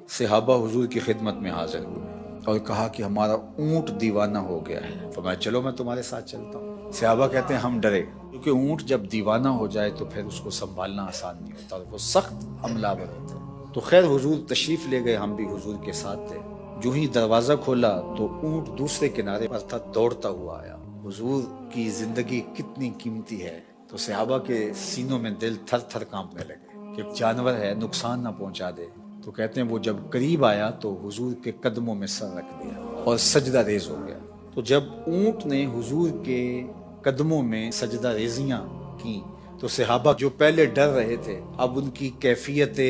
صحابہ حضور کی خدمت میں حاضر ہوئے اور کہا کہ ہمارا اونٹ دیوانہ ہو گیا ہے۔ فرمایا چلو میں تمہارے ساتھ چلتا ہوں۔ صحابہ کہتے ہیں ہم ڈرے، کیونکہ اونٹ جب دیوانہ ہو جائے تو پھر اس کو سنبھالنا آسان نہیں ہوتا اور وہ سخت حملہ آور ہوتا ہے۔ تو خیر حضور تشریف لے گئے، ہم بھی حضور کے ساتھ تھے۔ جو ہی دروازہ کھولا تو اونٹ دوسرے کنارے پر تھا، دوڑتا ہوا آیا۔ حضور کی زندگی کتنی قیمتی ہے، تو صحابہ کے سینوں میں دل تھر تھر کانپنے لگے کہ جانور ہے، نقصان نہ پہنچا دے۔ تو کہتے ہیں وہ جب قریب آیا تو حضور کے قدموں میں سر رکھ دیا اور سجدہ ریز ہو گیا۔ تو جب اونٹ نے حضور کے قدموں میں سجدہ ریزیاں کی تو صحابہ جو پہلے ڈر رہے تھے، اب ان کی کیفیت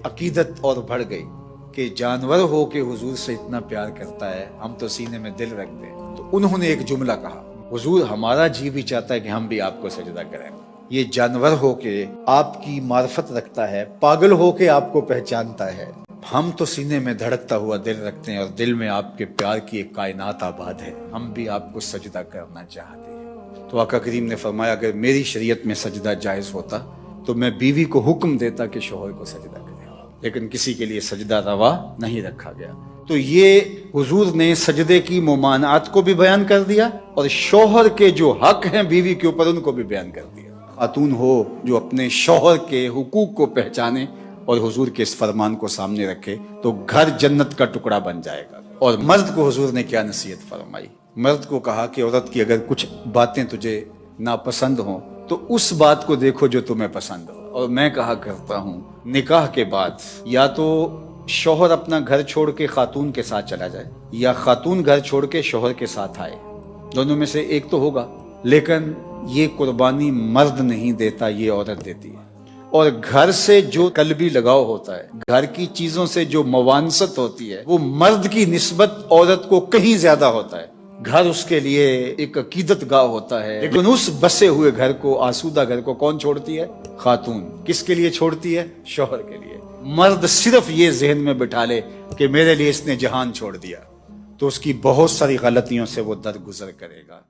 عقیدت اور بڑھ گئی کہ جانور ہو کے حضور سے اتنا پیار کرتا ہے، ہم تو سینے میں دل رکھ دیں۔ تو انہوں نے ایک جملہ کہا، حضور ہمارا جی بھی چاہتا ہے کہ ہم بھی آپ کو سجدہ کریں۔ یہ جانور ہو کے آپ کی معرفت رکھتا ہے، پاگل ہو کے آپ کو پہچانتا ہے، ہم تو سینے میں دھڑکتا ہوا دل رکھتے ہیں اور دل میں آپ کے پیار کی ایک کائنات آباد ہے، ہم بھی آپ کو سجدہ کرنا چاہتے ہیں۔ تو آقا کریم نے فرمایا اگر میری شریعت میں سجدہ جائز ہوتا تو میں بیوی کو حکم دیتا کہ شوہر کو سجدہ کرے، لیکن کسی کے لیے سجدہ روا نہیں رکھا گیا۔ تو یہ حضور نے سجدے کی ممانعات کو بھی بیان کر دیا اور شوہر کے جو حق ہیں بیوی کے اوپر ان کو بھی بیان کر دیا۔ خاتون ہو جو اپنے شوہر کے حقوق کو پہچانے اور حضور کے اس فرمان کو سامنے رکھے تو گھر جنت کا ٹکڑا بن جائے گا۔ اور مرد کو حضور نے کیا نصیحت فرمائی؟ مرد کو کہا کہ عورت کی اگر کچھ باتیں تجھے ناپسند ہوں تو اس بات کو دیکھو جو تمہیں پسند ہو۔ اور میں کہا کرتا ہوں نکاح کے بعد یا تو شوہر اپنا گھر چھوڑ کے خاتون کے ساتھ چلا جائے یا خاتون گھر چھوڑ کے شوہر کے ساتھ آئے، دونوں میں سے ایک تو ہوگا، لیکن یہ قربانی مرد نہیں دیتا، یہ عورت دیتی ہے۔ اور گھر سے جو قلبی لگاؤ ہوتا ہے، گھر کی چیزوں سے جو موانست ہوتی ہے، وہ مرد کی نسبت عورت کو کہیں زیادہ ہوتا ہے۔ گھر اس کے لیے ایک عقیدت گاہ ہوتا ہے، لیکن اس بسے ہوئے گھر کو، آسودہ گھر کو کون چھوڑتی ہے؟ خاتون۔ کس کے لیے چھوڑتی ہے؟ شوہر کے لیے۔ مرد صرف یہ ذہن میں بٹھا لے کہ میرے لیے اس نے جہان چھوڑ دیا تو اس کی بہت ساری غلطیوں سے وہ درگزر کرے گا۔